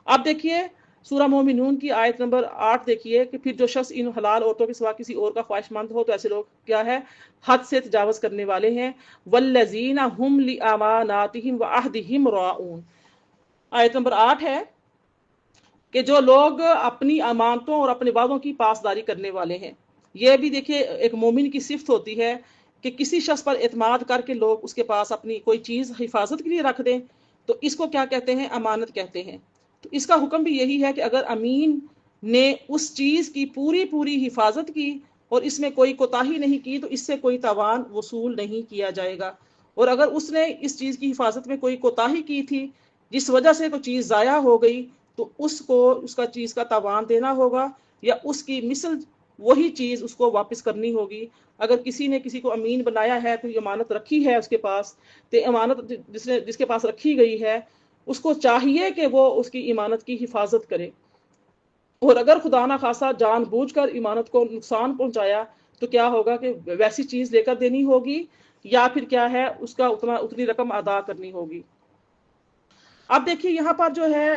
آپ دیکھیے سورہ مومنون کی آیت نمبر 8 دیکھیے کہ پھر جو شخص ان حلال عورتوں کے سوا کسی اور کا خواہش مند ہو تو ایسے لوگ کیا ہے، حد سے تجاوز کرنے والے ہیں۔ والذین هم لاماناتہم وعہدہم راعون، آیت نمبر 8 ہے کہ جو لوگ اپنی امانتوں اور اپنے وعدوں کی پاسداری کرنے والے ہیں۔ یہ بھی دیکھیے ایک مومن کی صفت ہوتی ہے کہ کسی شخص پر اعتماد کر کے لوگ اس کے پاس اپنی کوئی چیز حفاظت کے لیے رکھ دیں تو اس کو کیا کہتے ہیں؟ امانت کہتے ہیں۔ تو اس کا حکم بھی یہی ہے کہ اگر امین نے اس چیز کی پوری پوری حفاظت کی اور اس میں کوئی کوتاہی نہیں کی تو اس سے کوئی تاوان وصول نہیں کیا جائے گا، اور اگر اس نے اس چیز کی حفاظت میں کوئی کوتاہی کی تھی جس وجہ سے کوئی چیز ضائع ہو گئی تو اس کو اس کا چیز کا تاوان دینا ہوگا، یا اس کی مثل وہی چیز اس کو واپس کرنی ہوگی۔ اگر کسی نے کسی کو امین بنایا ہے، کوئی امانت رکھی ہے اس کے پاس، تو امانت جس کے پاس رکھی گئی ہے اس کو چاہیے کہ وہ اس کی امانت کی حفاظت کرے، اور اگر خدا نہ خاصا جان بوجھ کر امانت کو نقصان پہنچایا تو کیا ہوگا کہ ویسی چیز لے کر دینی ہوگی، یا پھر کیا ہے اس کا اتنی رقم ادا کرنی ہوگی۔ اب دیکھیے یہاں پر جو ہے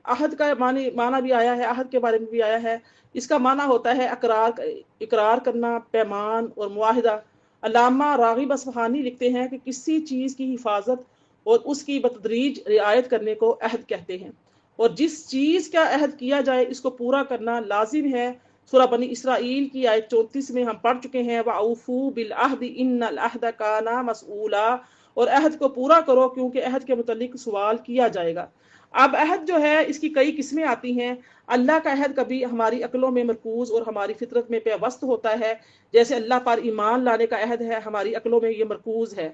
عہد کا معنی بھی آیا ہے، عہد کے بارے میں بھی آیا ہے۔ اس کا معنی ہوتا ہے اقرار کرنا، پیمان اور معاہدہ۔ علامہ راغب اصفہانی لکھتے ہیں کہ کسی چیز کی حفاظت اور اس کی بتدریج رعایت کرنے کو عہد کہتے ہیں، اور جس چیز کا عہد کیا جائے اس کو پورا کرنا لازم ہے۔ سورہ بنی اسرائیل کی آیت 34 میں ہم پڑھ چکے ہیں، وَأَوْفُوا بِالْعَهْدِ إِنَّ الْعَهْدَ كَانَ مَسْئُولًا، اور عہد کو پورا کرو کیونکہ عہد کے متعلق سوال کیا جائے گا۔ اب عہد جو ہے اس کی کئی قسمیں آتی ہیں۔ اللہ کا عہد کبھی ہماری عقلوں میں مرکوز اور ہماری فطرت میں پیوست ہوتا ہے، جیسے اللہ پر ایمان لانے کا عہد ہے، ہماری عقلوں میں یہ مرکوز ہے۔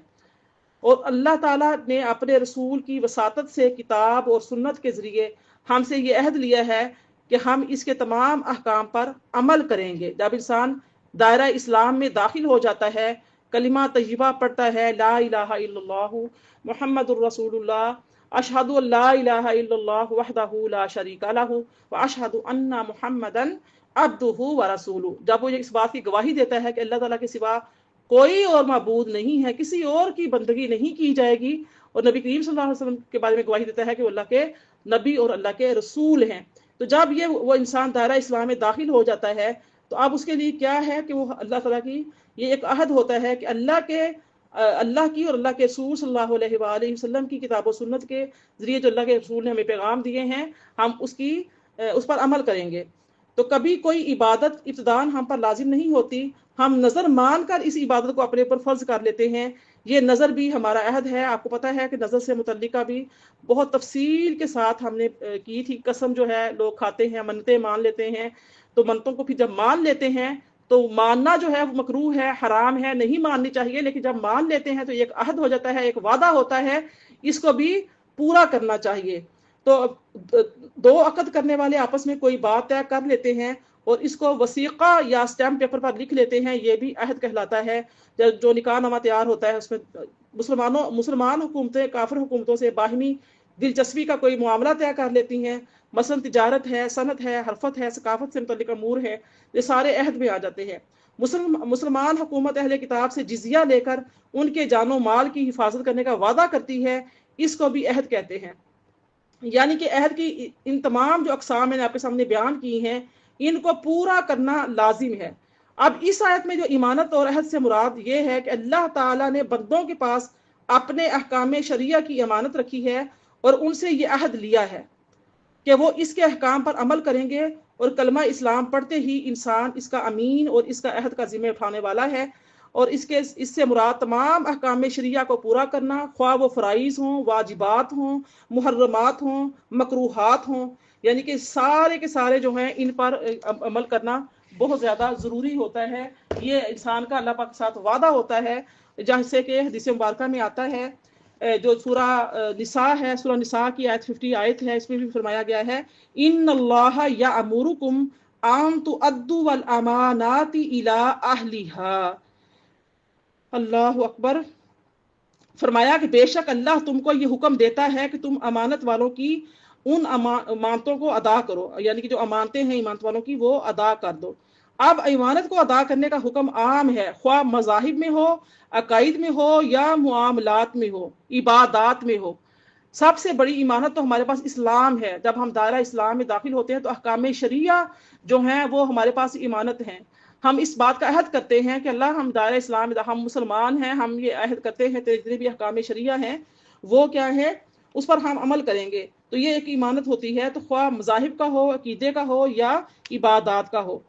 اور اللہ تعالیٰ نے اپنے رسول کی وساطت سے کتاب اور سنت کے ذریعے ہم سے یہ عہد لیا ہے کہ ہم اس کے تمام احکام پر عمل کریں گے۔ جب انسان دائرہ اسلام میں داخل ہو جاتا ہے، کلمہ طیبہ پڑھتا ہے، لا الہ الا اللہ محمد الرسول اللہ، اشہد ان لا الہ الا اللہ وحدہ لا شریک لہ واشہد ان محمدا عبدہ ورسولہ، جب وہ اس بات کی گواہی دیتا ہے کہ اللہ تعالیٰ کے سوا کوئی اور معبود نہیں ہے، کسی اور کی بندگی نہیں کی جائے گی، اور نبی کریم صلی اللہ علیہ وسلم کے بارے میں گواہی دیتا ہے کہ وہ اللہ کے نبی اور اللہ کے رسول ہیں، تو جب وہ انسان دائرہ اسلام میں داخل ہو جاتا ہے تو اب اس کے لیے کیا ہے کہ وہ اللہ تعالیٰ کی یہ ایک عہد ہوتا ہے کہ اللہ کی اور اللہ کے رسول صلی اللہ علیہ وآلہ وسلم کی کتاب و سنت کے ذریعے جو اللہ کے رسول نے ہمیں پیغام دیے ہیں ہم اس پر عمل کریں گے۔ تو کبھی کوئی عبادت ابتداً ہم پر لازم نہیں ہوتی، ہم نظر مان کر اس عبادت کو اپنے اوپر فرض کر لیتے ہیں۔ یہ نظر بھی ہمارا عہد ہے۔ آپ کو پتہ ہے کہ نظر سے متعلقہ بھی بہت تفصیل کے ساتھ ہم نے کی تھی۔ قسم جو ہے لوگ کھاتے ہیں، منتیں مان لیتے ہیں، تو منتوں کو پھر جب مان لیتے ہیں تو ماننا جو ہے وہ مکروہ ہے، حرام ہے، نہیں ماننی چاہیے، لیکن جب مان لیتے ہیں تو ایک عہد ہو جاتا ہے، ایک وعدہ ہوتا ہے، اس کو بھی پورا کرنا چاہیے۔ تو دو عقد کرنے والے آپس میں کوئی بات طے کر لیتے ہیں اور اس کو وثیقہ یا اسٹیمپ پیپر پر لکھ لیتے ہیں، یہ بھی عہد کہلاتا ہے۔ جو نکاح نامہ تیار ہوتا ہے اس میں مسلمان حکومتیں کافر حکومتوں سے باہمی دلچسپی کا کوئی معاملہ طے کر لیتی ہیں، مثلا تجارت ہے، صنعت ہے، حرفت ہے، ثقافت سے متعلق امور ہے، یہ سارے عہد میں آ جاتے ہیں۔ مسلمان حکومت اہل کتاب سے جزیہ لے کر ان کے جان و مال کی حفاظت کرنے کا وعدہ کرتی ہے، اس کو بھی عہد کہتے ہیں۔ یعنی کہ عہد کی ان تمام جو اقسام میں نے آپ کے سامنے بیان کی ہیں ان کو پورا کرنا لازم ہے۔ اب اس آیت میں جو امانت اور عہد سے مراد یہ ہے کہ اللہ تعالیٰ نے بندوں کے پاس اپنے احکام شریعہ کی امانت رکھی ہے اور ان سے یہ عہد لیا ہے کہ وہ اس کے احکام پر عمل کریں گے، اور کلمہ اسلام پڑھتے ہی انسان اس کا امین اور اس کا عہد کا ذمہ اٹھانے والا ہے، اور اس سے مراد تمام احکام شریعہ کو پورا کرنا، خواہ وہ فرائض ہوں، واجبات ہوں، محرمات ہوں، مکروہات ہوں، یعنی کہ سارے کے سارے جو ہیں ان پر عمل کرنا بہت زیادہ ضروری ہوتا ہے۔ یہ انسان کا اللہ پاک کے ساتھ وعدہ ہوتا ہے، جیسے کہ حدیث مبارکہ میں آتا ہے، جو سورہ نساء ہے، سورہ نساء کی آیت 50 آیت ہے، اس میں بھی فرمایا گیا ہے ان اللہ یأمرکم ان تؤدوا الامانات الی اہلھا۔ اللہ اکبر، فرمایا کہ بے شک اللہ تم کو یہ حکم دیتا ہے کہ تم امانت والوں کی ان امانتوں کو ادا کرو، یعنی کہ جو امانتیں ہیں امانت والوں کی وہ ادا کر دو۔ اب امانت کو ادا کرنے کا حکم عام ہے، خواہ مذاہب میں ہو، عقائد میں ہو، یا معاملات میں ہو، عبادات میں ہو۔ سب سے بڑی امانت تو ہمارے پاس اسلام ہے. جب ہم دائرہ اسلام میں داخل ہوتے ہیں تو احکام شریعہ جو ہیں وہ ہمارے پاس امانت ہیں. ہم اس بات کا عہد کرتے ہیں کہ اللہ ہم دائرہ اسلام میں ہم مسلمان ہیں, ہم یہ عہد کرتے ہیں تیرے جتنے بھی احکام شریعہ ہیں وہ کیا ہے اس پر ہم عمل کریں گے. تو یہ ایک امانت ہوتی ہے, تو خواہ مذاہب کا ہو, عقیدے کا ہو یا عبادات کا ہو.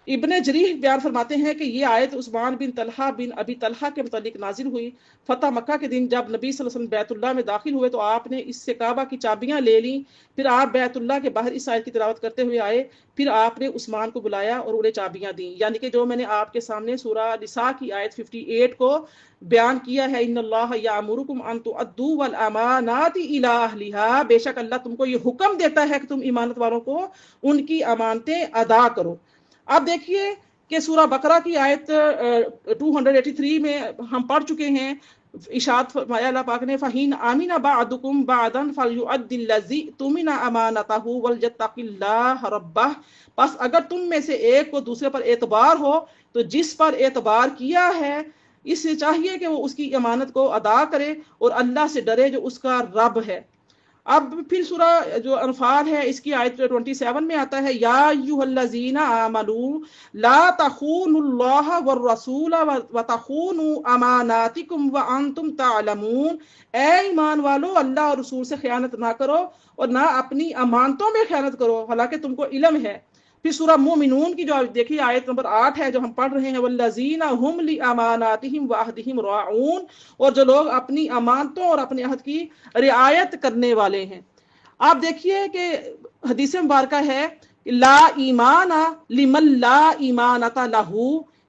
ابن جریح بیان فرماتے ہیں کہ یہ آیت عثمان بن طلحہ بن ابی طلحہ کے متعلق نازل ہوئی. فتح مکہ کے دن جب نبی صلی اللہ علیہ وسلم بیت اللہ میں داخل ہوئے تو آپ نے اس سے کعبہ کی چابیاں لے لیں. پھر آپ بیت اللہ کے باہر اس آیت کی تلاوت کرتے ہوئے آئے. پھر آپ نے عثمان کو بلایا اور انہیں چابیاں دیں. یعنی کہ جو میں نے آپ کے سامنے سورہ نساء کی آیت 58 کو بیان کیا ہے, ان اللہ یامرکم ان تؤدوا الامانات الی اہلھا, بے شک اللہ تم کو یہ حکم دیتا ہے کہ تم امانت والوں کو ان کی امانتیں ادا کرو. اب دیکھیے کہ سورہ بقرہ کی آیت 283 میں ہم پڑھ چکے ہیں. ارشاد فرمایا اللہ پاک نے فَإِنْ آمِنَ بَعْضُكُمْ بَعْضًا فَلْيُؤَدِّ الَّذِي اؤْتُمِنَ أَمَانَتَهُ وَلْيَتَّقِ اللَّهَ رَبَّهُ. بس اگر تم میں سے ایک کو دوسرے پر اعتبار ہو تو جس پر اعتبار کیا ہے اس سے چاہیے کہ وہ اس کی امانت کو ادا کرے اور اللہ سے ڈرے جو اس کا رب ہے. اب پھر سورہ جو انفال ہے اس کی آیت 27 میں آتا ہے یا ایھا الذین آمنوا لا تخونوا اللہ والرسول وتخونوا اماناتکم وانتم تعلمون. اے ایمان والو اللہ اور رسول سے خیانت نہ کرو اور نہ اپنی امانتوں میں خیانت کرو حالانکہ تم کو علم ہے. پھر سورہ مومنون کی جو دیکھیے آیت نمبر 8 ہے جو ہم پڑھ رہے ہیں والذین هم لاماناتهم وعہدهم راعون, اور جو لوگ اپنی امانتوں اور اپنے عہد کی رعایت کرنے والے ہیں. آپ دیکھیے کہ حدیث مبارکہ ہے لا ایمان لمن لا ایمانۃ لہ,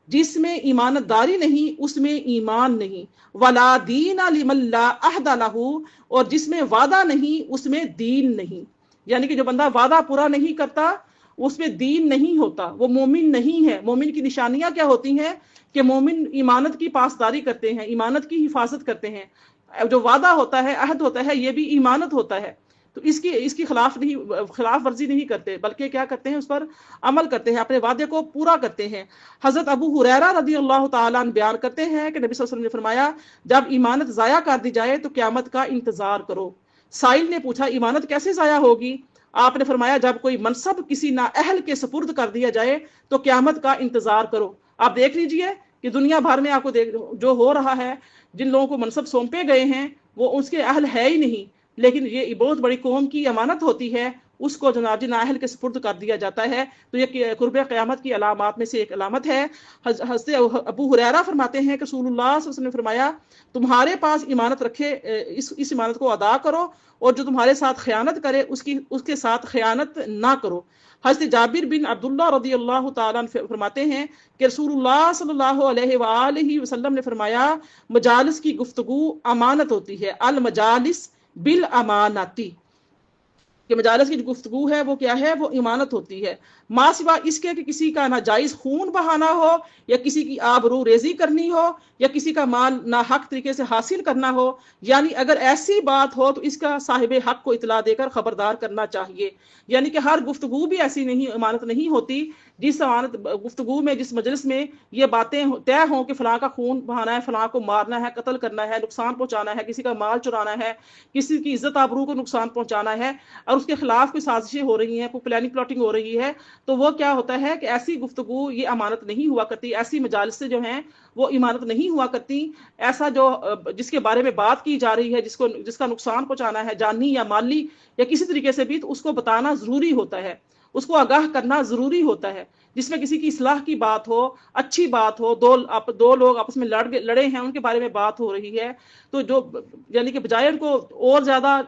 جس میں ایمانت داری نہیں اس میں ایمان نہیں. ولا دین لمن لا عہد لہ, اور جس میں وعدہ نہیں اس میں دین نہیں. یعنی کہ جو بندہ وعدہ پورا نہیں کرتا اس میں دین نہیں ہوتا, وہ مومن نہیں ہے. مومن کی نشانیاں کیا ہوتی ہیں کہ مومن ایمانت کی پاسداری کرتے ہیں, ایمانت کی حفاظت کرتے ہیں. جو وعدہ ہوتا ہے عہد ہوتا ہے یہ بھی ایمانت ہوتا ہے, تو اس کی خلاف ورزی نہیں کرتے بلکہ کیا کرتے ہیں اس پر عمل کرتے ہیں, اپنے وعدے کو پورا کرتے ہیں. حضرت ابو ہریرہ رضی اللہ تعالیٰ عنہ بیان کرتے ہیں کہ نبی صلی اللہ علیہ وسلم نے فرمایا جب ایمانت ضائع کر دی جائے تو قیامت کا انتظار کرو. سائل نے پوچھا ایمانت کیسے ضائع ہوگی؟ آپ نے فرمایا جب کوئی منصب کسی نااہل کے سپرد کر دیا جائے تو قیامت کا انتظار کرو. آپ دیکھ لیجئے کہ دنیا بھر میں آپ کو جو ہو رہا ہے, جن لوگوں کو منصب سونپے گئے ہیں وہ اس کے اہل ہے ہی نہیں, لیکن یہ بہت بڑی قوم کی امانت ہوتی ہے, اس کو جناب نااہل کے سپرد کر دیا جاتا ہے. تو یہ قرب قیامت کی علامات میں سے ایک علامت ہے. حضرت ابو ہریرہ فرماتے ہیں کہ رسول اللہ صلی اللہ علیہ وسلم نے فرمایا تمہارے پاس امانت رکھے اس امانت کو ادا کرو, اور جو تمہارے ساتھ خیانت کرے اس کے ساتھ خیانت نہ کرو. حضرت جابر بن عبداللہ رضی اللہ تعالیٰ عنہ فرماتے ہیں کہ رسول اللہ صلی اللہ علیہ وآلہ وسلم نے فرمایا مجالس کی گفتگو امانت ہوتی ہے, المجالس بالاماناتی, کہ مجالس کی جو گفتگو ہے وہ کیا ہے وہ امانت ہوتی ہے. ماں سوا اس کے کہ کسی کا ناجائز خون بہانا ہو یا کسی کی آبرو ریزی کرنی ہو یا کسی کا مال ناحق طریقے سے حاصل کرنا ہو, یعنی اگر ایسی بات ہو تو اس کا صاحب حق کو اطلاع دے کر خبردار کرنا چاہیے. یعنی کہ ہر گفتگو بھی ایسی نہیں امانت نہیں ہوتی جس امانت گفتگو میں جس مجلس میں یہ باتیں طے ہوں کہ فلاں کا خون بہانا ہے, فلاں کو مارنا ہے, قتل کرنا ہے, نقصان پہنچانا ہے, کسی کا مال چرانا ہے, کسی کی عزت آبرو کو نقصان پہنچانا ہے, اور اس کے خلاف کوئی سازشیں ہو رہی ہیں, کوئی پلاننگ پلاٹنگ ہو رہی ہے, تو وہ کیا ہوتا ہے کہ ایسی گفتگو یہ امانت نہیں ہوا کرتی. ایسی مجالس سے جو ہیں وہ امانت نہیں ہوا کرتی. ایسا جو جس کے بارے میں بات کی جا رہی ہے جس کا نقصان پہنچانا ہے جانی یا مالی یا کسی طریقے سے بھی, تو اس کو بتانا ضروری ہوتا ہے, اس کو آگاہ کرنا ضروری ہوتا ہے. جس میں کسی کی اصلاح کی بات ہو, اچھی بات ہو, دو لوگ آپس میں لڑے ہیں ان کے بارے میں بات ہو رہی ہے, تو جو یعنی کہ بجائے ان کو اور زیادہ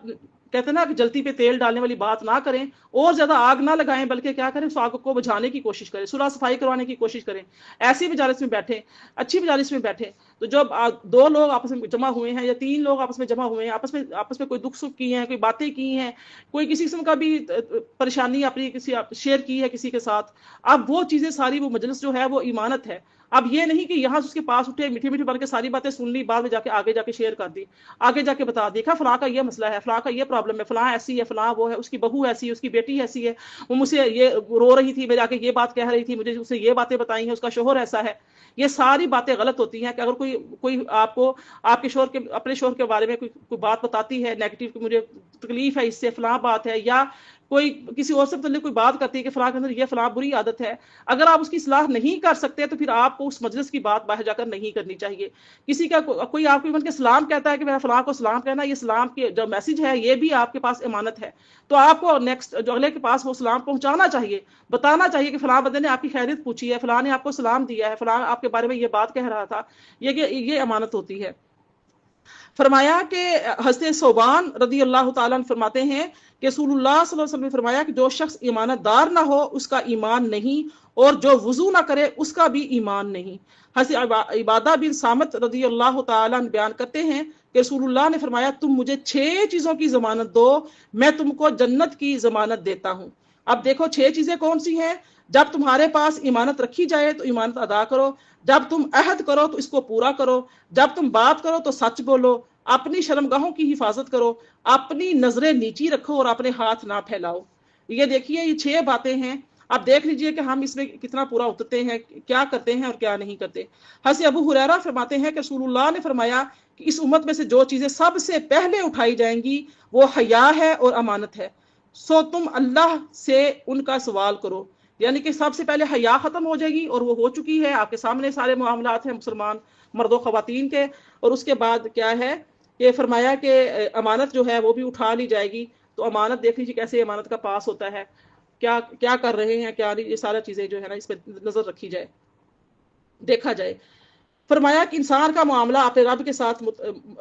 کہتے ہیں نا کہ جلتی پہ تیل ڈالنے والی بات نہ کریں, اور زیادہ آگ نہ لگائیں, بلکہ کیا کریں اس آگ کو بجھانے کی کوشش کریں, صلح صفائی کروانے کی کوشش کریں. ایسی مجالس میں بیٹھیں, اچھی مجالس میں بیٹھیں. تو جب دو لوگ آپس میں جمع ہوئے ہیں یا تین لوگ آپس میں جمع ہوئے ہیں, آپس میں کوئی دکھ سکھ کی ہیں, کوئی باتیں کی ہیں, کوئی کسی قسم کا بھی پریشانی اپنی کسی شیئر کی ہے کسی کے ساتھ, اب وہ چیزیں ساری وہ مجلس جو ہے وہ ایمانت ہے. اب یہ نہیں کہ یہاں سے اس کے پاس اٹھے میٹھی میٹھی بن کے ساری باتیں سن لی، بعد میں جا کے آگے جا کے شیئر کر دی، آگے جا کے بتا دیکھا فلاں کا یہ مسئلہ ہے، فلاں کا یہ پرابلم ہے، فلاں ایسی ہے، فلاں وہ ہے، اس کی بہو ایسی ہے، اس کی بیٹی ایسی ہے، وہ مجھ سے یہ رو رہی تھی، میں جا کے یہ بات کہہ رہی تھی، مجھے اسے یہ باتیں بتائی ہیں، اس کا شوہر ایسا ہے۔ یہ ساری باتیں غلط ہوتی ہیں کہ اگر کوئی آپ کو آپ کے شوہر کے اپنے شوہر کے بارے میں کوئی بات بتاتی ہے نیگیٹو کہ مجھے تکلیف ہے اس سے، فلاں بات ہے، یا کوئی کسی اور سے متعلق کوئی بات کرتی ہے کہ فلاں کے اندر یہ فلاں بری عادت ہے، اگر آپ اس کی اصلاح نہیں کر سکتے تو پھر آپ کو اس مجلس کی بات باہر جا کر نہیں کرنی چاہیے۔ کسی کا کوئی آپ کو ایون کے سلام کہتا ہے کہ میرا فلاں کو سلام کہنا، یہ سلام کے جو میسج ہے یہ بھی آپ کے پاس امانت ہے، تو آپ کو نیکسٹ جو اگلے کے پاس وہ سلام پہنچانا چاہیے، بتانا چاہیے کہ فلاں بندے نے آپ کی خیریت پوچھی ہے، فلاں نے آپ کو سلام دیا ہے، فلاں آپ کے بارے میں یہ بات کہہ رہا تھا، یہ امانت ہوتی ہے۔ فرمایا کہ حضرت ثوبان رضی اللہ تعالیٰ عنہ فرماتے ہیں کہ رسول اللہ صلی اللہ علیہ وسلم نے فرمایا کہ جو شخص ایمانت دار نہ ہو اس کا ایمان نہیں، اور جو وضو نہ کرے اس کا بھی ایمان نہیں۔ حضرت عبادہ بن صامت رضی اللہ تعالیٰ عنہ بیان کرتے ہیں کہ رسول اللہ نے فرمایا تم مجھے 6 چیزوں کی ضمانت دو، میں تم کو جنت کی ضمانت دیتا ہوں۔ اب دیکھو 6 چیزیں کون سی ہیں؟ جب تمہارے پاس ایمانت رکھی جائے تو ایمانت ادا کرو، جب تم عہد کرو تو اس کو پورا کرو، جب تم بات کرو تو سچ بولو، اپنی شرمگاہوں کی حفاظت کرو، اپنی نظریں نیچی رکھو اور اپنے ہاتھ نہ پھیلاؤ۔ یہ دیکھیے یہ 6 باتیں ہیں، اب دیکھ لیجئے کہ ہم اس میں کتنا پورا اترتے ہیں، کیا کرتے ہیں اور کیا نہیں کرتے۔ حضرت ابو ہریرہ فرماتے ہیں کہ رسول اللہ نے فرمایا کہ اس امت میں سے جو چیزیں سب سے پہلے اٹھائی جائیں گی وہ حیا ہے اور امانت ہے، سو تم اللہ سے ان کا سوال کرو۔ یعنی کہ سب سے پہلے حیا ختم ہو جائے گی، اور وہ ہو چکی ہے، آپ کے سامنے سارے معاملات ہیں مسلمان مرد و خواتین کے، اور اس کے بعد کیا ہے کہ فرمایا کہ امانت جو ہے وہ بھی اٹھا لی جائے گی۔ تو امانت دیکھ لیجیے کیسے امانت کا پاس ہوتا ہے، کیا کر رہے ہیں کیا نہیں، یہ سارا چیزیں جو ہے نا اس پہ نظر رکھی جائے، دیکھا جائے۔ فرمایا کہ انسان کا معاملہ اپنے رب کے ساتھ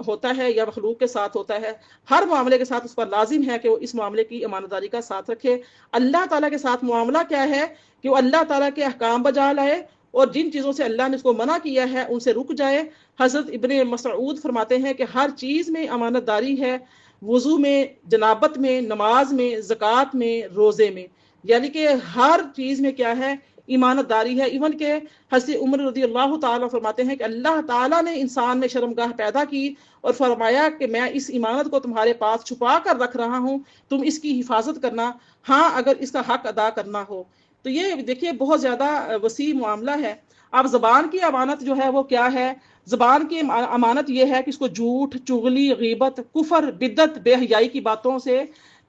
ہوتا ہے یا مخلوق کے ساتھ ہوتا ہے، ہر معاملے کے ساتھ اس پر لازم ہے کہ وہ اس معاملے کی امانت داری کا ساتھ رکھے۔ اللہ تعالیٰ کے ساتھ معاملہ کیا ہے کہ وہ اللہ تعالیٰ کے احکام بجا لائے، اور جن چیزوں سے اللہ نے اس کو منع کیا ہے ان سے رک جائے۔ حضرت ابن مسعود فرماتے ہیں کہ ہر چیز میں امانت داری ہے، وضو میں، جنابت میں، نماز میں، زکوٰۃ میں، روزے میں، یعنی کہ ہر چیز میں کیا ہے ایمانت داری ہے۔ ایون کہ حضرت عمر رضی اللہ تعالیٰ فرماتے ہیں کہ اللہ تعالیٰ نے انسان میں شرمگاہ پیدا کی اور فرمایا کہ میں اس ایمانت کو تمہارے پاس چھپا کر رکھ رہا ہوں، تم اس کی حفاظت کرنا، ہاں اگر اس کا حق ادا کرنا ہو۔ تو یہ دیکھیے بہت زیادہ وسیع معاملہ ہے۔ اب زبان کی امانت جو ہے وہ کیا ہے؟ زبان کی امانت یہ ہے کہ اس کو جھوٹ، چغلی، غیبت، کفر، بدعت، بے حیائی کی باتوں سے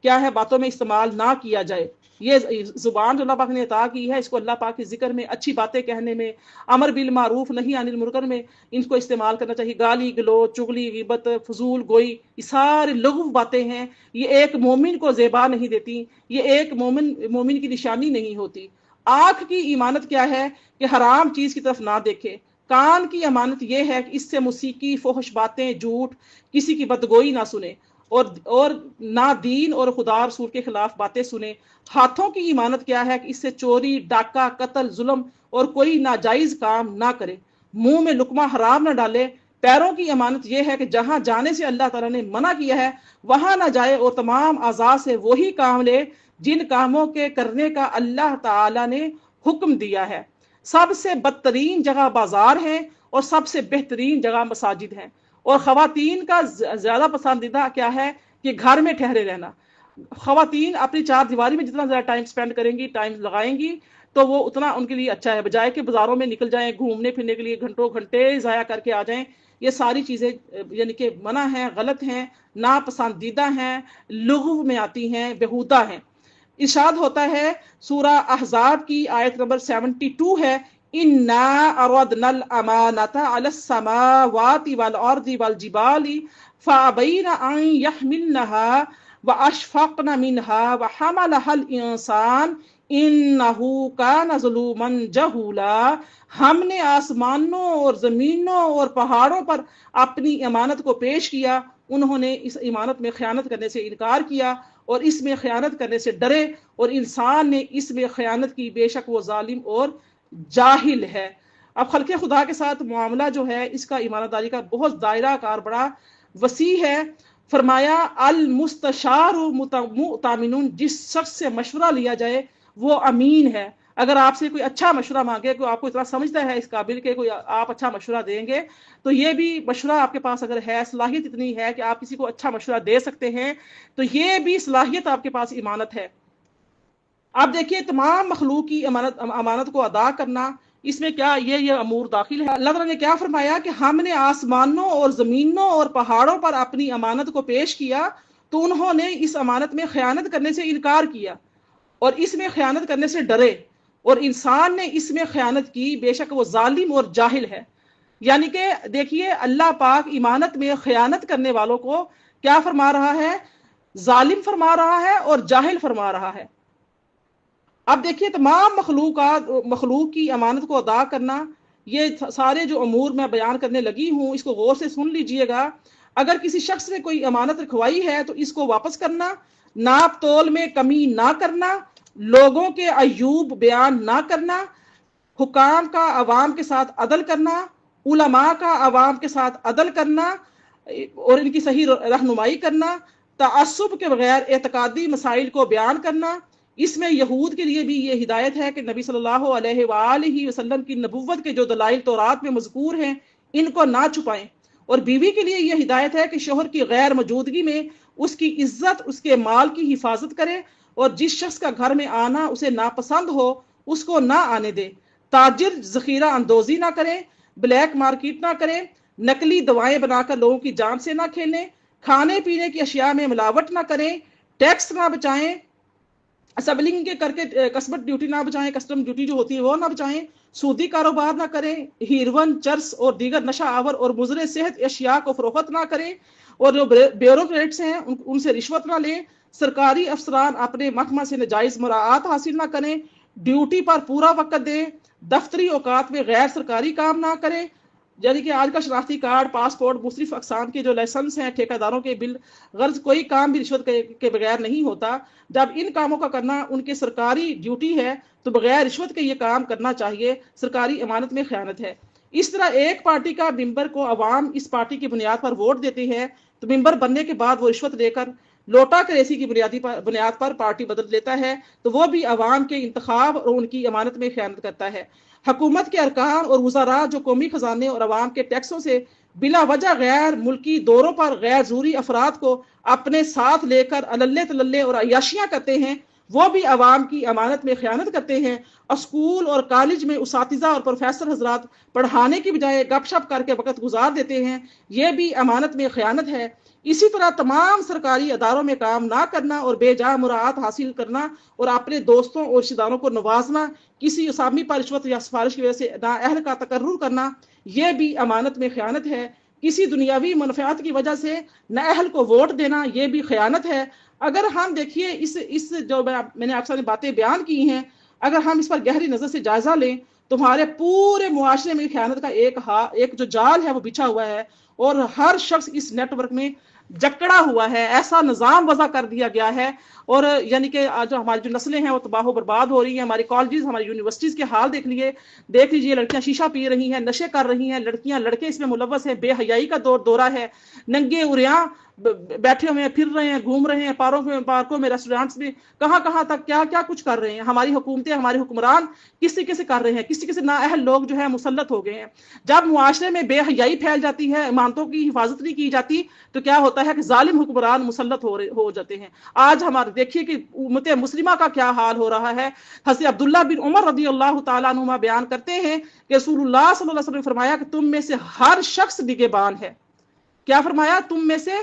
کیا ہے باتوں میں استعمال نہ کیا جائے۔ یہ زبان جو اللہ پاک نے عطا کی ہے اس کو اللہ پاک کے ذکر میں، اچھی باتیں کہنے میں، امر بالمعروف نہی عن المنکر میں ان کو استعمال کرنا چاہیے۔ گالی گلوچ، چغلی، غیبت، فضول گوئی، یہ ساری لغو باتیں ہیں، یہ ایک مومن کو زیبا نہیں دیتی، یہ ایک مومن کی نشانی نہیں ہوتی۔ آنکھ کی ایمانت کیا ہے کہ حرام چیز کی طرف نہ دیکھے۔ کان کی امانت یہ ہے کہ اس سے موسیقی، فحش باتیں، جھوٹ، کسی کی بدگوئی نہ سنے، اور نہ دین اور خدا رسول کے خلاف باتیں سنے۔ ہاتھوں کی ایمانت کیا ہے کہ اس سے چوری، ڈاکہ، قتل، ظلم اور کوئی ناجائز کام نہ کرے۔ منہ میں لقمہ حرام نہ ڈالے۔ پیروں کی امانت یہ ہے کہ جہاں جانے سے اللہ تعالیٰ نے منع کیا ہے وہاں نہ جائے، اور تمام اعضاء سے وہی کام لے جن کاموں کے کرنے کا اللہ تعالیٰ نے حکم دیا ہے۔ سب سے بدترین جگہ بازار ہیں اور سب سے بہترین جگہ مساجد ہیں، اور خواتین کا زیادہ پسندیدہ کیا ہے کہ گھر میں ٹھہرے رہنا۔ خواتین اپنی 4 دیواری میں جتنا زیادہ ٹائم سپینڈ کریں گی، ٹائم لگائیں گی، تو وہ اتنا ان کے لیے اچھا ہے، بجائے کہ بازاروں میں نکل جائیں گھومنے پھرنے کے لیے، گھنٹوں گھنٹے ضائع کر کے آ جائیں۔ یہ ساری چیزیں یعنی کہ منع ہیں، غلط ہیں، ناپسندیدہ ہیں، لغو میں آتی ہیں، بیہودہ ہیں۔ ارشاد ہوتا ہے سورہ احزاب کی آیت نمبر 72 ہے، اِنَّا عَرَضْنَا الْأَمَانَةَ عَلَى السَّمَاوَاتِ وَالْأَرْضِ وَالْجِبَالِ فَأَبَيْنَ أَن يَحْمِلْنَهَا وَأَشْفَقْنَ مِنْهَا وَحَمَلَهَا الْإِنسَانُ إِنَّهُ كَانَ ظَلُومًا جَهُولًا۔ ہم نے آسمانوں اور زمینوں اور پہاڑوں پر اپنی امانت کو پیش کیا، انہوں نے اس امانت میں خیانت کرنے سے انکار کیا اور اس میں خیانت کرنے سے ڈرے، اور انسان نے اس میں خیانت کی، بے شک وہ ظالم اور جاہل ہے۔ اب خلق خدا کے ساتھ معاملہ جو ہے اس کا ایمانت داری کا بہت دائرہ کار بڑا وسیع ہے۔ فرمایا المستشار مؤتمن، جس شخص سے مشورہ لیا جائے وہ امین ہے۔ اگر آپ سے کوئی اچھا مشورہ مانگے، کوئی آپ کو اتنا سمجھتا ہے اس قابل کہ کوئی آپ اچھا مشورہ دیں گے، تو یہ بھی مشورہ آپ کے پاس اگر ہے، صلاحیت اتنی ہے کہ آپ کسی کو اچھا مشورہ دے سکتے ہیں، تو یہ بھی صلاحیت آپ کے پاس امانت ہے۔ آپ دیکھیے تمام مخلوق کی امانت کو ادا کرنا، اس میں کیا یہ امور داخل ہے۔ اللہ تعالیٰ نے کیا فرمایا کہ ہم نے آسمانوں اور زمینوں اور پہاڑوں پر اپنی امانت کو پیش کیا تو انہوں نے اس امانت میں خیانت کرنے سے انکار کیا اور اس میں خیانت کرنے سے ڈرے، اور انسان نے اس میں خیانت کی، بے شک وہ ظالم اور جاہل ہے۔ یعنی کہ دیکھیے اللہ پاک امانت میں خیانت کرنے والوں کو کیا فرما رہا ہے؟ ظالم فرما رہا ہے اور جاہل فرما رہا ہے۔ اب دیکھیے تمام مخلوق کی امانت کو ادا کرنا، یہ سارے جو امور میں بیان کرنے لگی ہوں اس کو غور سے سن لیجئے گا۔ اگر کسی شخص نے کوئی امانت رکھوائی ہے تو اس کو واپس کرنا، ناپ تول میں کمی نہ کرنا، لوگوں کے عیوب بیان نہ کرنا، حکام کا عوام کے ساتھ عدل کرنا، علماء کا عوام کے ساتھ عدل کرنا اور ان کی صحیح رہنمائی کرنا، تعصب کے بغیر اعتقادی مسائل کو بیان کرنا۔ اس میں یہود کے لیے بھی یہ ہدایت ہے کہ نبی صلی اللہ علیہ وآلہ وسلم کی نبوت کے جو دلائل تورات میں مذکور ہیں ان کو نہ چھپائیں، اور بیوی کے لیے یہ ہدایت ہے کہ شوہر کی غیر موجودگی میں اس کی عزت، اس کے مال کی حفاظت کرے، اور جس شخص کا گھر میں آنا اسے ناپسند ہو اس کو نہ آنے دے۔ تاجر ذخیرہ اندوزی نہ کریں، بلیک مارکیٹ نہ کریں، نقلی دوائیں بنا کر لوگوں کی جان سے نہ کھیلیں، کھانے پینے کی اشیاء میں ملاوٹ نہ کریں، ٹیکس نہ بچائیں، اسمبلنگ کے کر کے کسبٹ ڈیوٹی نہ بچائیں، کسٹم ڈیوٹی جو ہوتی ہے وہ نہ بچائیں، سودی کاروبار نہ کریں، ہیروین، چرس اور دیگر نشہ آور اور مضر صحت اشیاء کو فروخت نہ کریں، اور جو بیوروکریٹس ہیں ان سے رشوت نہ لیں، سرکاری افسران اپنے محکمہ سے ناجائز مراعات حاصل نہ کریں، ڈیوٹی پر پورا وقت دیں، دفتری اوقات میں غیر سرکاری کام نہ کریں، یعنی کہ آج کا شناختی کارڈ، پاسپورٹ، مختلف اقسام کے جو لائسنس ہیں، ٹھیکیداروں کے بل، غرض کوئی کام بھی رشوت کے بغیر نہیں ہوتا۔ جب ان کاموں کا کرنا ان کے سرکاری ڈیوٹی ہے تو بغیر رشوت کے یہ کام کرنا چاہیے، سرکاری امانت میں خیانت ہے۔ اس طرح ایک پارٹی کا ممبر کو عوام اس پارٹی کی بنیاد پر ووٹ دیتی ہے تو ممبر بننے کے بعد وہ رشوت لے کر لوٹا کریسی کی بنیاد پر پارٹی بدل لیتا ہے تو وہ بھی عوام کے انتخاب اور ان کی امانت میں خیانت کرتا ہے۔ حکومت کے ارکان اور وزراء جو قومی خزانے اور عوام کے ٹیکسوں سے بلا وجہ غیر ملکی دوروں پر غیر ضروری افراد کو اپنے ساتھ لے کر اللے تللے اور عیاشیاں کرتے ہیں، وہ بھی عوام کی امانت میں خیانت کرتے ہیں۔ اسکول اور کالج میں اساتذہ اور پروفیسر حضرات پڑھانے کی بجائے گپ شپ کر کے وقت گزار دیتے ہیں، یہ بھی امانت میں خیانت ہے۔ اسی طرح تمام سرکاری اداروں میں کام نہ کرنا اور بے جا مراعات حاصل کرنا اور اپنے دوستوں اور رشتہ داروں کو نوازنا، کسی اسامی پر رشوت یا سفارش کی وجہ سے نااہل کا تقرر کرنا، یہ بھی امانت میں خیانت ہے۔ کسی دنیاوی منفعت کی وجہ سے نااہل کو ووٹ دینا، یہ بھی خیانت ہے۔ اگر ہم دیکھیے اس جو میں نے آپ سے باتیں بیان کی ہیں، اگر ہم اس پر گہری نظر سے جائزہ لیں تو ہمارے پورے معاشرے میں خیانت کا ایک جو جال ہے وہ بچھا ہوا ہے، اور ہر شخص اس نیٹ ورک میں جکڑا ہوا ہے، ایسا نظام وضع کر دیا گیا ہے، اور یعنی کہ آج ہماری جو نسلیں ہیں وہ تباہ و برباد ہو رہی ہیں۔ ہماری کالجز، ہماری یونیورسٹیز کے حال دیکھ لیجیے، لڑکیاں شیشہ پی رہی ہیں، نشے کر رہی ہیں، لڑکیاں لڑکے اس میں ملوث ہیں، بے حیائی کا دورہ ہے، ننگے اریاں بیٹھے ہوئے ہیں، پھر رہے ہیں، گھوم رہے ہیں، پارکوں میں، ریسٹورینٹس میں، کہاں تک کیا کچھ کر رہے ہیں۔ ہماری حکومتیں، ہمارے حکمران کس طریقے سے کر رہے ہیں، کس طریقے سے نااہل لوگ جو ہے مسلط ہو گئے ہیں۔ جب معاشرے میں بے حیائی پھیل جاتی ہے، امانتوں کی حفاظت نہیں کی جاتی تو کیا ہوتا ہے کہ ظالم حکمران مسلط ہو جاتے ہیں۔ آج ہمارے دیکھیے کہ امت مسلمہ کا کیا حال ہو رہا ہے۔ حضرت عبداللہ بن عمر رضی اللہ تعالیٰ عنہما بیان کرتے ہیں کہ رسول اللہ صلی اللہ علیہ وسلم نے فرمایا کہ تم میں سے ہر شخص نگہبان ہے۔ کیا فرمایا؟ تم میں سے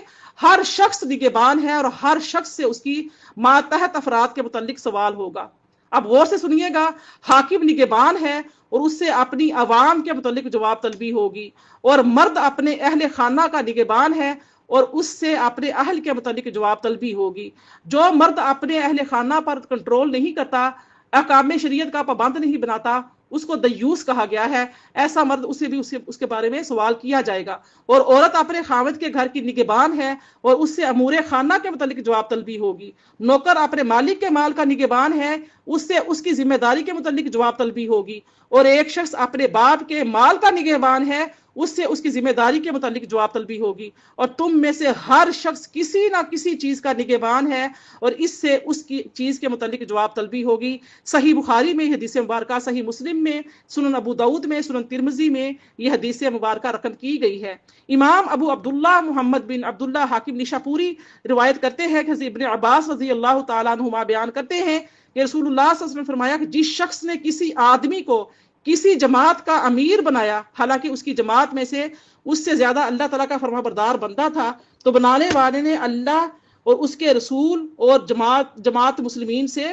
ہر شخص نگہبان ہے اور ہر شخص سے اس کی ماتحت افراد کے متعلق سوال ہوگا۔ اب غور سے سنیے گا، حاکم نگہبان ہے اور اس سے اپنی عوام کے متعلق جواب طلبی ہوگی، اور مرد اپنے اہل خانہ کا نگہبان ہے اور اس سے اپنے اہل کے متعلق جواب طلبی ہوگی۔ جو مرد اپنے اہل خانہ پر کنٹرول نہیں کرتا، احکام شریعت کا پابند نہیں بناتا، اس کو دیوس کہا گیا ہے۔ ایسا مرد اسے بھی اس کے بارے میں سوال کیا جائے گا۔ اور عورت اپنے خاوند کے گھر کی نگہبان ہے اور اس سے امور خانہ کے متعلق جواب طلبی ہوگی۔ نوکر اپنے مالک کے مال کا نگہبان ہے، اس سے اس کی ذمہ داری کے متعلق جواب طلبی ہوگی۔ اور ایک شخص اپنے باپ کے مال کا نگہبان ہے، اس سے اس کی ذمہ داری کے متعلق جواب طلبی ہوگی، اور تم میں سے ہر شخص کسی نہ کسی چیز کا نگہبان ہے اور اس سے اس کی چیز کے متعلق جواب طلبی ہوگی۔ صحیح بخاری میں یہ حدیث مبارکہ، صحیح مسلم میں، سنن ابو داؤد میں، سنن ترمذی میں یہ حدیث مبارکہ رقم کی گئی ہے۔ امام ابو عبداللہ محمد بن عبداللہ حاکم نشاپوری روایت کرتے ہیں کہ حضرت ابن عباس رضی اللہ تعالیٰ عنہما بیان کرتے ہیں کہ رسول اللہ صلی اللہ علیہ وسلم نے فرمایا کہ جس شخص نے کسی آدمی کو کسی جماعت کا امیر بنایا، حالانکہ اس کی جماعت میں سے اس سے زیادہ اللہ تعالیٰ کا فرما بردار بندہ تھا، تو بنانے والے نے اللہ اور اس کے رسول اور جماعت مسلمین سے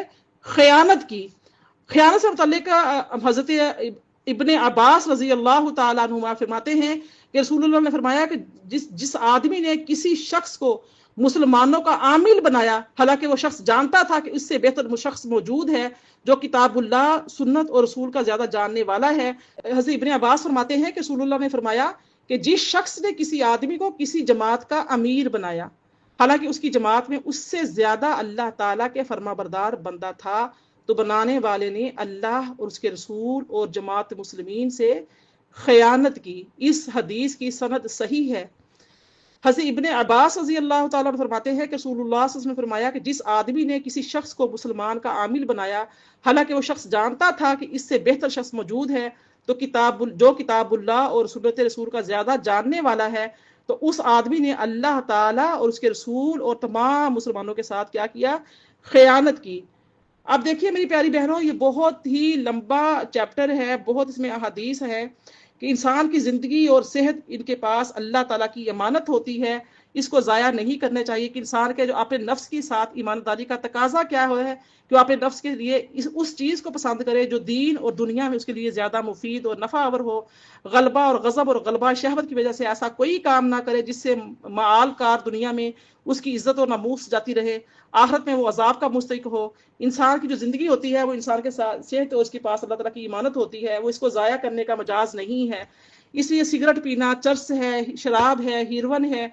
خیانت کی۔ خیانت سے متعلق حضرت ابن عباس رضی اللہ تعالیٰ عنہما فرماتے ہیں کہ رسول اللہ نے فرمایا کہ جس آدمی نے کسی شخص کو مسلمانوں کا عامل بنایا، حالانکہ وہ شخص جانتا تھا کہ اس سے بہتر شخص موجود ہے جو کتاب اللہ، سنت اور رسول کا زیادہ جاننے والا ہے۔ حضرت ابن عباس فرماتے ہیں کہ رسول اللہ نے فرمایا کہ جس شخص نے کسی آدمی کو کسی جماعت کا امیر بنایا، حالانکہ اس کی جماعت میں اس سے زیادہ اللہ تعالیٰ کے فرما بردار بندہ تھا، تو بنانے والے نے اللہ اور اس کے رسول اور جماعت مسلمین سے خیانت کی۔ اس حدیث کی سند صحیح ہے۔ حضرت ابن عباس رضی اللہ تعالیٰ فرماتے ہیں کہ رسول اللہ صلی اللہ علیہ وسلم نے فرمایا کہ جس آدمی نے کسی شخص کو مسلمان کا عامل بنایا، حالانکہ وہ شخص جانتا تھا کہ اس سے بہتر شخص موجود ہے، تو کتاب اللہ اور سنت رسول کا زیادہ جاننے والا ہے، تو اس آدمی نے اللہ تعالیٰ اور اس کے رسول اور تمام مسلمانوں کے ساتھ کیا؟ خیانت کی۔ اب دیکھیے میری پیاری بہنوں، یہ بہت ہی لمبا چیپٹر ہے، بہت اس میں احادیث ہے کہ انسان کی زندگی اور صحت ان کے پاس اللہ تعالیٰ کی امانت ہوتی ہے، اس کو ضائع نہیں کرنا چاہیے کہ انسان کے جو اپنے نفس کے ساتھ ایمانداری کا تقاضا کیا ہے کہ وہ اپنے نفس کے لیے اس چیز کو پسند کرے جو دین اور دنیا میں اس کے لیے زیادہ مفید اور نفع آور ہو، غلبہ اور غضب اور غلبہ شہوت کی وجہ سے ایسا کوئی کام نہ کرے جس سے معال کار دنیا میں اس کی عزت اور ناموس جاتی رہے، آخرت میں وہ عذاب کا مستحق ہو۔ انسان کی جو زندگی ہوتی ہے وہ انسان کے ساتھ صحت اور اس کے پاس اللہ تعالیٰ کی امانت ہوتی ہے، وہ اس کو ضائع کرنے کا مجاز نہیں ہے۔ اس لیے سگریٹ پینا، چرس ہے، شراب ہے، ہیروین ہے،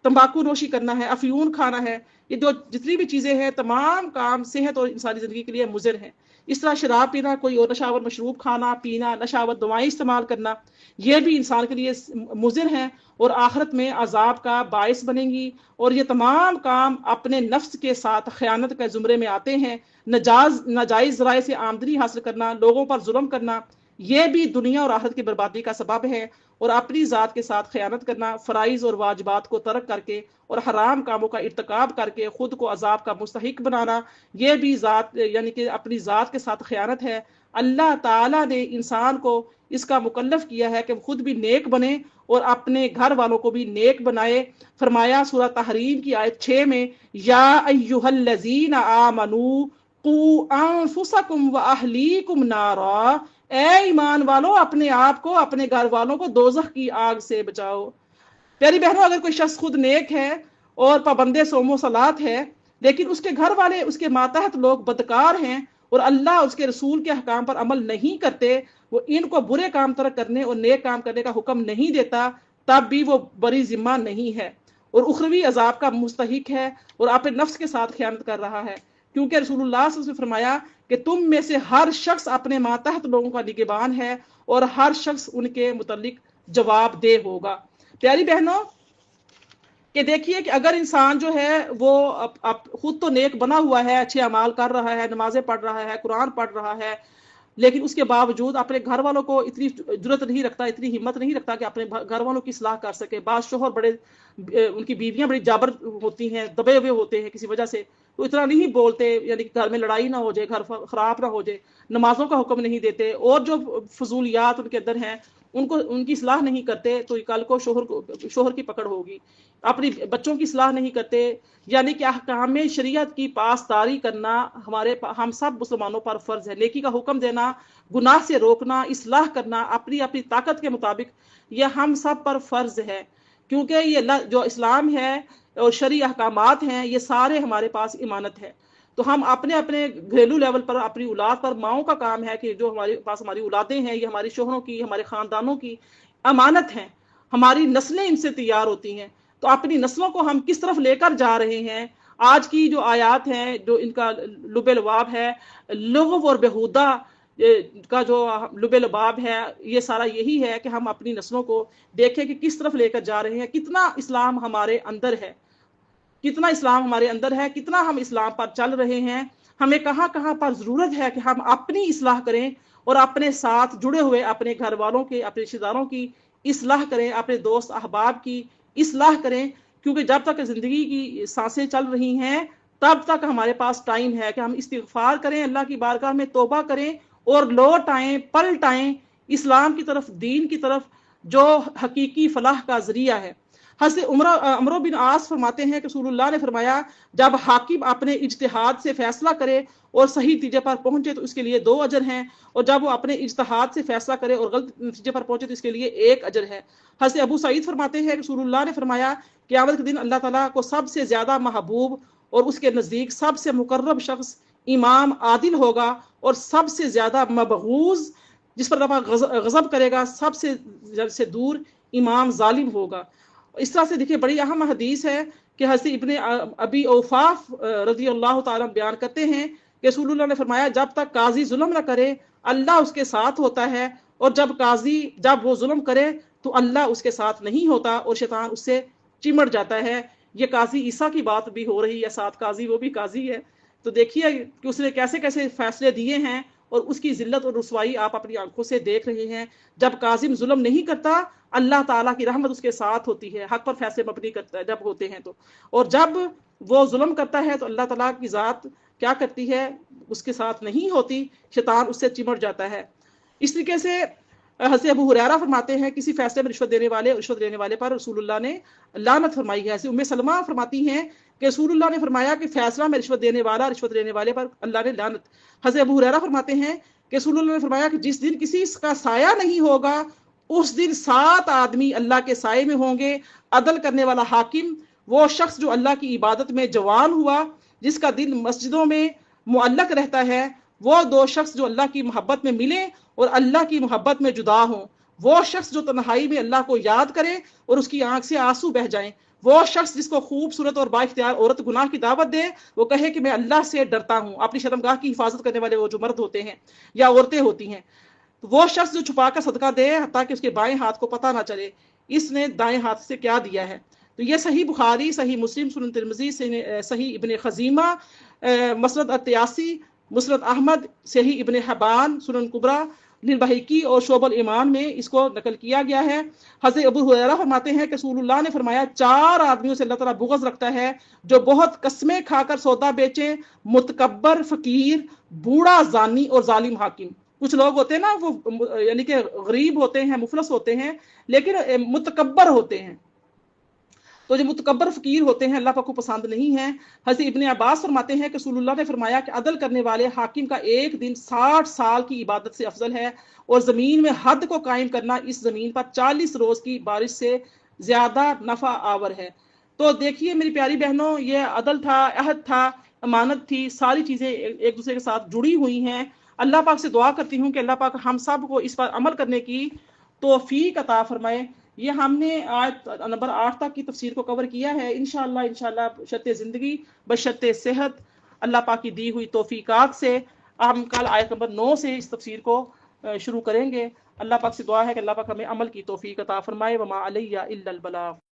تمباکو نوشی کرنا ہے، افیون کھانا ہے، یہ جتنی بھی چیزیں ہیں تمام کام صحت اور انسانی زندگی کے لیے مضر ہیں۔ اس طرح شراب پینا، کوئی اور نشاور مشروب کھانا پینا، نشاور دوائیں استعمال کرنا، یہ بھی انسان کے لیے مضر ہیں اور آخرت میں عذاب کا باعث بنیں گی، اور یہ تمام کام اپنے نفس کے ساتھ خیانت کے زمرے میں آتے ہیں۔ ناجائز ذرائع سے آمدنی حاصل کرنا، لوگوں پر ظلم کرنا، یہ بھی دنیا اور آخرت کی بربادی کا سبب ہے، اور اپنی ذات کے ساتھ خیانت کرنا، فرائض اور واجبات کو ترک کر کے اور حرام کاموں کا ارتکاب کر کے خود کو عذاب کا مستحق بنانا، یہ بھی یعنی کہ اپنی ذات کے ساتھ خیانت ہے۔ اللہ تعالیٰ نے انسان کو اس کا مکلف کیا ہے کہ خود بھی نیک بنے اور اپنے گھر والوں کو بھی نیک بنائے۔ فرمایا سورہ تحریم کی آیت 6 میں، یا ایھا الذین آمنوا قوا انفسکم واہلیکم نارا، اے ایمان والو اپنے آپ کو، اپنے گھر والوں کو دوزخ کی آگ سے بچاؤ۔ پیاری بہنوں، اگر کوئی شخص خود نیک ہے اور پابند صوم و صلات ہے، لیکن اس کے گھر والے، اس کے ماتحت لوگ بدکار ہیں اور اللہ اور اس کے رسول کے احکام پر عمل نہیں کرتے، وہ ان کو برے کام ترک کرنے اور نیک کام کرنے کا حکم نہیں دیتا، تب بھی وہ بری ذمہ نہیں ہے اور اخروی عذاب کا مستحق ہے اور اپنے نفس کے ساتھ خیانت کر رہا ہے، کیونکہ رسول اللہ صلی اللہ علیہ وسلم نے فرمایا کہ تم میں سے ہر شخص اپنے ماتحت لوگوں کا نگہبان ہے اور ہر شخص ان کے متعلق جواب دہ ہوگا۔ پیاری بہنوں، کہ دیکھیے کہ اگر انسان جو ہے وہ خود تو نیک بنا ہوا ہے، اچھے اعمال کر رہا ہے، نمازیں پڑھ رہا ہے، قرآن پڑھ رہا ہے، لیکن اس کے باوجود اپنے گھر والوں کو اتنی جرت نہیں رکھتا، اتنی ہمت نہیں رکھتا کہ اپنے گھر والوں کی اصلاح کر سکے۔ بعض شوہر بڑے، ان کی بیویاں بڑی جابر ہوتی ہیں، دبے ہوئے ہوتے ہیں کسی وجہ سے، تو اتنا نہیں بولتے، یعنی کہ گھر میں لڑائی نہ ہو جائے، گھر خراب نہ ہو جائے، نمازوں کا حکم نہیں دیتے، اور جو فضولیات ان کے اندر ہیں ان کی اصلاح نہیں کرتے، تو کل کو شوہر کی پکڑ ہوگی۔ اپنی بچوں کی اصلاح نہیں کرتے، یعنی کہ احکام شریعت کی پاسداری کرنا ہم سب مسلمانوں پر فرض ہے۔ نیکی کا حکم دینا، گناہ سے روکنا، اصلاح کرنا اپنی طاقت کے مطابق، یہ ہم سب پر فرض ہے، کیونکہ یہ جو اسلام ہے اور شرعی احکامات ہیں، یہ سارے ہمارے پاس امانت ہے۔ تو ہم اپنے گھریلو لیول پر، اپنی اولاد پر، ماؤں کا کام ہے کہ جو ہمارے پاس ہماری اولادیں ہیں، یہ ہمارے شوہروں کی، ہمارے خاندانوں کی امانت ہیں، ہماری نسلیں ان سے تیار ہوتی ہیں، تو اپنی نسلوں کو ہم کس طرف لے کر جا رہے ہیں۔ آج کی جو آیات ہیں، جو ان کا لب لباب ہے، لغو اور بہودہ، کا جو لب لباب ہے یہ سارا یہی ہے کہ ہم اپنی نسلوں کو دیکھیں کہ کس طرف لے کر جا رہے ہیں، کتنا اسلام ہمارے اندر ہے، کتنا اسلام ہمارے اندر ہے، کتنا ہم اسلام پر چل رہے ہیں، ہمیں کہاں کہاں پر ضرورت ہے کہ ہم اپنی اصلاح کریں اور اپنے ساتھ جڑے ہوئے اپنے گھر والوں کے، اپنے رشتے داروں کی اصلاح کریں، اپنے دوست احباب کی اصلاح کریں، کیونکہ جب تک زندگی کی سانسیں چل رہی ہیں تب تک ہمارے پاس ٹائم ہے کہ ہم استغفار کریں، اللہ کی بارگاہ میں توبہ کریں اور لوٹ آئیں، پلٹ آئیں اسلام کی طرف، دین کی طرف، جو حقیقی فلاح کا ذریعہ ہے۔ حضرت عمرو بن عاص فرماتے ہیں کہ رسول اللہ نے فرمایا جب حاکم اپنے اجتہاد سے فیصلہ کرے اور صحیح نتیجے پر پہنچے تو اس کے لیے 2 اجر ہیں، اور جب وہ اپنے اجتہاد سے فیصلہ کرے اور غلط نتیجے پر پہنچے تو اس کے لیے 1 اجر ہے۔ حضرت ابو سعید فرماتے ہیں کہ رسول اللہ نے فرمایا قیامت کے دن اللہ تعالیٰ کو سب سے زیادہ محبوب اور اس کے نزدیک سب سے مقرب شخص امام عادل ہوگا، اور سب سے زیادہ مبغوض جس پر اللہ غضب کرے گا سب سے دور امام ظالم ہوگا۔ اس طرح سے دیکھیے بڑی اہم حدیث ہے کہ حضرت ابن ابی اوفاف رضی اللہ تعالیٰ بیان کرتے ہیں کہ رسول اللہ نے فرمایا جب تک قاضی ظلم نہ کرے اللہ اس کے ساتھ ہوتا ہے، اور جب وہ ظلم کرے تو اللہ اس کے ساتھ نہیں ہوتا اور شیطان اس سے چمٹ جاتا ہے۔ یہ قاضی عیسیٰ کی بات بھی ہو رہی ہے، ساتھ قاضی وہ بھی قاضی ہے، تو دیکھیے کہ اس نے کیسے کیسے فیصلے دیے ہیں اور اس کی ذلت اور رسوائی آپ اپنی آنکھوں سے دیکھ رہے ہیں۔ جب قاضی ظلم نہیں کرتا اللہ تعالیٰ کی رحمت اس کے ساتھ ہوتی ہے، حق پر فیصلے مبنی کرتا ہے جب ہوتے ہیں تو، اور جب وہ ظلم کرتا ہے تو اللہ تعالیٰ کی ذات کیا کرتی ہے، اس کے ساتھ نہیں ہوتی، شیطان اس سے چمٹ جاتا ہے۔ اس طریقے سے حضرت ابو ہریرہ فرماتے ہیں کسی فیصلے میں رشوت دینے والے پر رسول اللہ نے لعنت فرمائی ہے۔ ام سلمہ فرماتی ہیں کہ رسول اللہ نے فرمایا کہ فیصلہ میں رشوت دینے والے پر اللہ نے لعنت۔ حضرت ابو ہریرہ فرماتے ہیں کہ رسول اللہ نے فرمایا کہ جس دن کسی کا سایہ نہیں ہوگا اس دن 7 آدمی اللہ کے سائے میں ہوں گے۔ عدل کرنے والا حاکم وہ شخص جو اللہ کی عبادت میں جوان ہوا، جس کا دل مسجدوں میں معلق رہتا ہے، وہ 2 شخص جو اللہ کی محبت میں ملیں اور اللہ کی محبت میں جدا ہوں، وہ شخص جو تنہائی میں اللہ کو یاد کرے اور اس کی آنکھ سے آنسو بہہ جائیں، وہ شخص جس کو خوبصورت اور بااختیار عورت گناہ کی دعوت دے، وہ کہے کہ میں اللہ سے ڈرتا ہوں، اپنی شرمگاہ کی حفاظت کرنے والے وہ جو مرد ہوتے ہیں یا عورتیں ہوتی ہیں، وہ شخص جو چھپا کر صدقہ دے تاکہ اس کے بائیں ہاتھ کو پتہ نہ چلے اس نے دائیں ہاتھ سے کیا دیا ہے۔ تو یہ صحیح بخاری، صحیح مسلم، سنن ترمذی، صحیح ابن خزیمہ، مسند التیاسی، مسند احمد، صحیح ابن حبان، سنن کبریٰ، للبہیقی اور شعب الایمان میں اس کو نقل کیا گیا ہے۔ حضرت ابو ہریرہ فرماتے ہیں کہ رسول اللہ نے فرمایا 4 آدمیوں سے اللہ تعالیٰ بغض رکھتا ہے جو بہت قسمیں کھا کر سودا بیچیں، متکبر فقیر، بوڑھا زانی اور ظالم حاکم۔ کچھ لوگ ہوتے ہیں نا وہ یعنی کہ غریب ہوتے ہیں، مفلس ہوتے ہیں لیکن متکبر ہوتے ہیں، تو جو متکبر فقیر ہوتے ہیں اللہ پاک کو پسند نہیں ہیں۔ حضرت ابن عباس فرماتے ہیں کہ رسول اللہ نے فرمایا کہ عدل کرنے والے حاکم کا 1 دن 60 سال کی عبادت سے افضل ہے، اور زمین میں حد کو قائم کرنا اس زمین پر 40 روز کی بارش سے زیادہ نفع آور ہے۔ تو دیکھیے میری پیاری بہنوں، یہ عدل تھا، عہد تھا، امانت تھی، ساری چیزیں ایک دوسرے کے ساتھ جڑی ہوئی ہیں۔ اللہ پاک سے دعا کرتی ہوں کہ اللہ پاک ہم سب کو اس پر عمل کرنے کی توفیق عطا فرمائے۔ یہ ہم نے آیت نمبر 8 تک کی تفسیر کو کور کیا ہے، انشاءاللہ بشرط زندگی، بشرط صحت، اللہ پاک کی دی ہوئی توفیقات سے ہم کل آیت نمبر 9 سے اس تفسیر کو شروع کریں گے۔ اللہ پاک سے دعا ہے کہ اللہ پاک ہمیں عمل کی توفیق عطا فرمائے۔ وما علیہ الا البلاغ۔